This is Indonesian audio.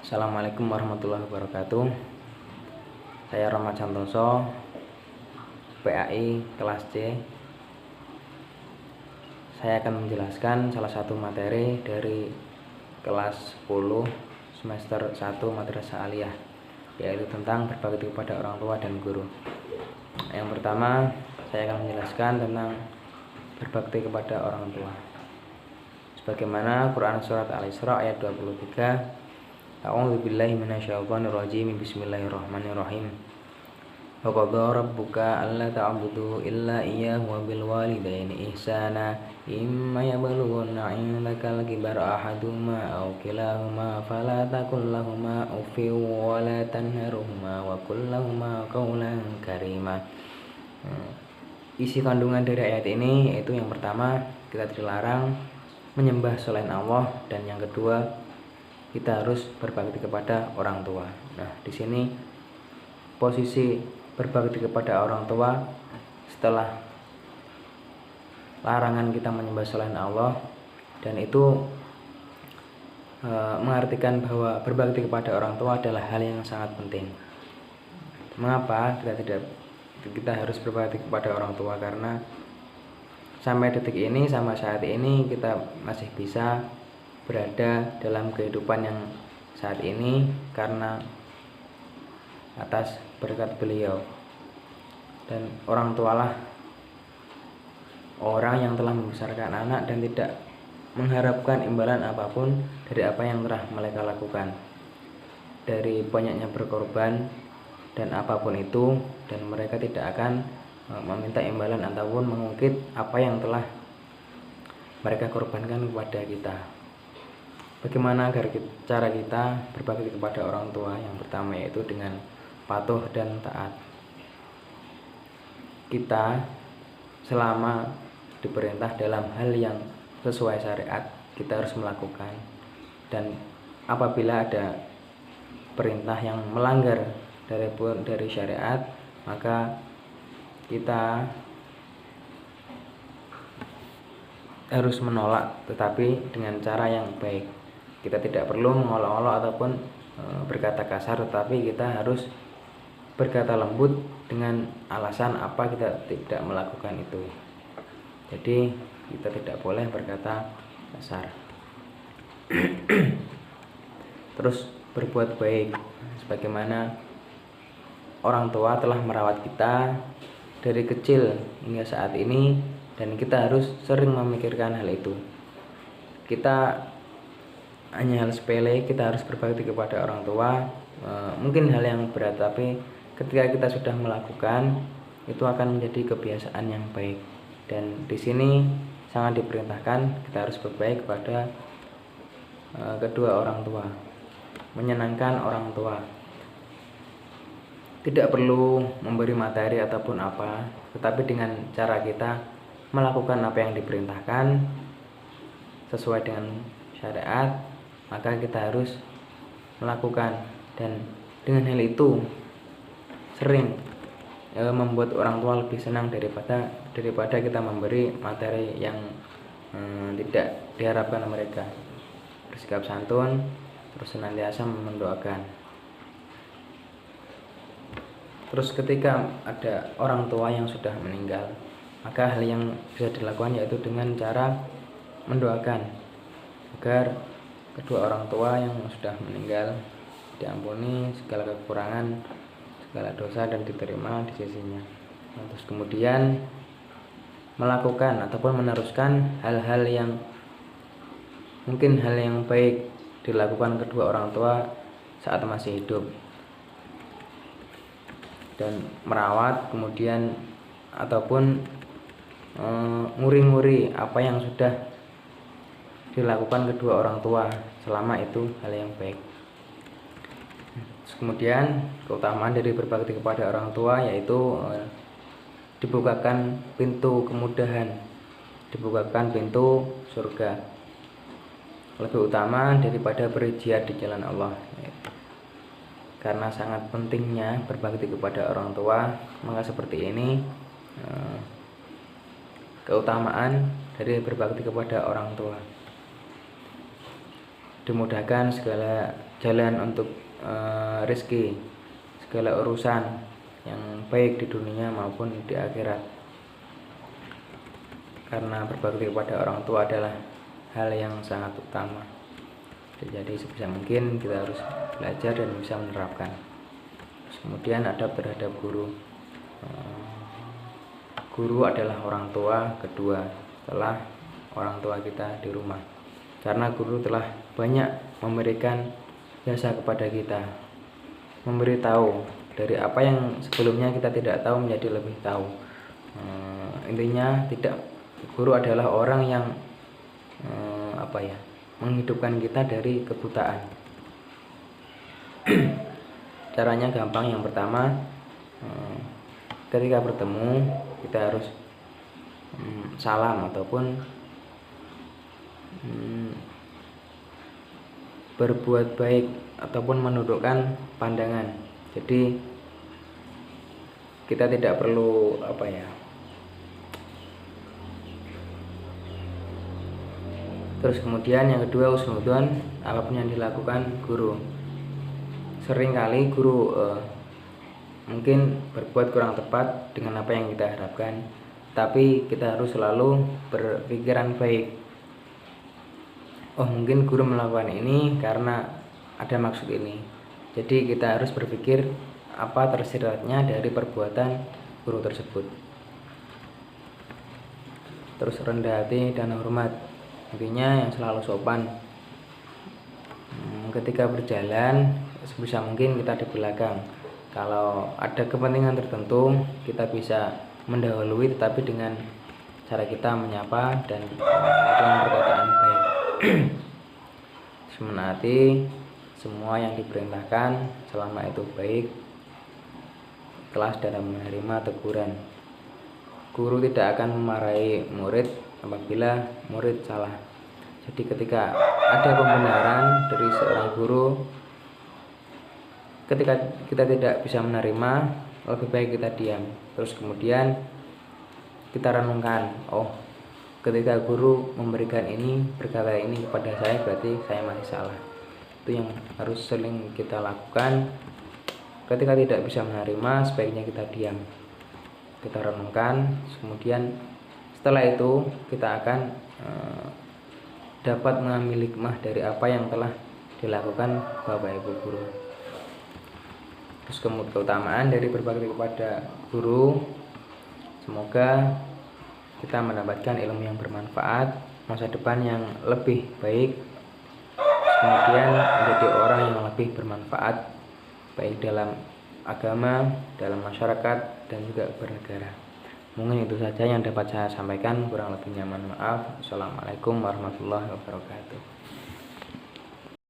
Assalamualaikum warahmatullahi wabarakatuh. Saya Rahmat Santoso, PAI kelas C. Saya akan menjelaskan salah satu materi dari kelas 10 semester 1 Madrasah Aliyah, yaitu tentang berbakti kepada orang tua dan guru. Yang pertama, saya akan menjelaskan tentang berbakti kepada orang tua. Sebagaimana Quran surat Al-Isra ayat 23, A'udzubillahi minasyaitonirrajim. Bismillahirrahmanirrahim. Wa qadha rabbuka alla ta'budu illa iyyahu wa bil walidayni ihsana imma yablughanna 'indakal kibara ahaduhuma aw kilahuma fala taqul lahumu uffin wa la tanharhuma wa qul lahumu qawlan karima. Isi kandungan dari ayat ini yaitu yang pertama, kita dilarang menyembah selain Allah, dan yang kedua, kita harus berbakti kepada orang tua. Nah, di sini posisi berbakti kepada orang tua setelah larangan kita menyembah selain Allah, dan itu mengartikan bahwa berbakti kepada orang tua adalah hal yang sangat penting. Mengapa kita harus berbakti kepada orang tua? Karena sampai detik ini, sama saat ini, kita masih bisa berada dalam kehidupan yang saat ini karena atas berkat beliau. Dan orang tualah orang yang telah membesarkan anak dan tidak mengharapkan imbalan apapun dari apa yang telah mereka lakukan, dari banyaknya berkorban dan apapun itu, dan mereka tidak akan meminta imbalan ataupun mengungkit apa yang telah mereka korbankan kepada kita. Bagaimana cara kita berbakti kepada orang tua? Yang pertama yaitu dengan patuh dan taat. Kita selama diperintah dalam hal yang sesuai syariat, kita harus melakukan. Dan apabila ada perintah yang melanggar dari syariat, maka kita harus menolak, tetapi dengan cara yang baik. Kita tidak perlu mengolok-olok ataupun berkata kasar, tetapi kita harus berkata lembut dengan alasan apa kita tidak melakukan itu. Jadi kita tidak boleh berkata kasar. Terus berbuat baik, sebagaimana orang tua telah merawat kita dari kecil hingga saat ini, dan kita harus sering memikirkan hal itu. Kita hanya hal sepele, kita harus berbakti kepada orang tua, mungkin hal yang berat, tapi ketika kita sudah melakukan, itu akan menjadi kebiasaan yang baik. Dan di sini sangat diperintahkan kita harus berbaik kepada kedua orang tua, menyenangkan orang tua. Tidak perlu memberi materi ataupun apa, tetapi dengan cara kita melakukan apa yang diperintahkan sesuai dengan syariat, maka kita harus melakukan. Dan dengan hal itu sering membuat orang tua lebih senang daripada kita memberi materi yang tidak diharapkan mereka. Bersikap santun, terus senantiasa mendoakan. Terus ketika ada orang tua yang sudah meninggal, maka hal yang bisa dilakukan yaitu dengan cara mendoakan agar kedua orang tua yang sudah meninggal diampuni segala kekurangan, segala dosa, dan diterima di sisinya. Terus kemudian melakukan ataupun meneruskan hal-hal yang mungkin hal yang baik dilakukan kedua orang tua saat masih hidup, dan merawat kemudian ataupun nguri-nguri apa yang sudah dilakukan kedua orang tua selama itu hal yang baik. Kemudian keutamaan dari berbakti kepada orang tua yaitu dibukakan pintu kemudahan, dibukakan pintu surga, lebih utama daripada berjihad di jalan Allah. Karena sangat pentingnya berbakti kepada orang tua, maka seperti ini keutamaan dari berbakti kepada orang tua. Dimudahkan segala jalan untuk rezeki, segala urusan yang baik di dunia maupun di akhirat. Karena berbakti kepada orang tua adalah hal yang sangat utama. Jadi sebisa mungkin kita harus belajar dan bisa menerapkan. Kemudian adab terhadap guru. Guru adalah orang tua kedua setelah orang tua kita di rumah. Karena guru telah banyak memberikan jasa kepada kita, memberitahu dari apa yang sebelumnya kita tidak tahu menjadi lebih tahu. Intinya guru adalah orang yang menghidupkan kita dari kebutaan. Caranya gampang. Yang pertama, ketika bertemu kita harus salam ataupun berbuat baik ataupun menundukkan pandangan. Jadi kita tidak perlu Terus kemudian yang kedua, husnudzon apapun yang dilakukan guru. Seringkali guru mungkin berbuat kurang tepat dengan apa yang kita harapkan, tapi kita harus selalu berpikiran baik. Mungkin guru melakukan ini karena ada maksud ini. Jadi kita harus berpikir apa tersiratnya dari perbuatan guru tersebut. Terus rendah hati dan hormat, intinya yang selalu sopan. Ketika berjalan sebisa mungkin kita di belakang. Kalau ada kepentingan tertentu kita bisa mendahului, tetapi dengan cara kita menyapa dan dengan perkataan baik. Menaati semua yang diperintahkan selama itu baik, ikhlas dalam menerima teguran. Guru tidak akan memarahi murid apabila murid salah. Jadi ketika ada pembenaran dari seorang guru, ketika kita tidak bisa menerima, lebih baik kita diam. Terus kemudian kita renungkan, ketika guru memberikan ini, berkata ini kepada saya, berarti saya masih salah. Itu yang harus sering kita lakukan. Ketika tidak bisa menerima, sebaiknya kita diam, kita renungkan. Kemudian setelah itu kita akan dapat mengambil hikmah dari apa yang telah dilakukan Bapak Ibu guru. Terus keutamaan dari berbakti kepada guru, semoga kita mendapatkan ilmu yang bermanfaat, masa depan yang lebih baik, kemudian menjadi orang yang lebih bermanfaat baik dalam agama, dalam masyarakat, dan juga bernegara. Mungkin itu saja yang dapat saya sampaikan, kurang lebihnya mohon maaf. Assalamualaikum warahmatullahi wabarakatuh.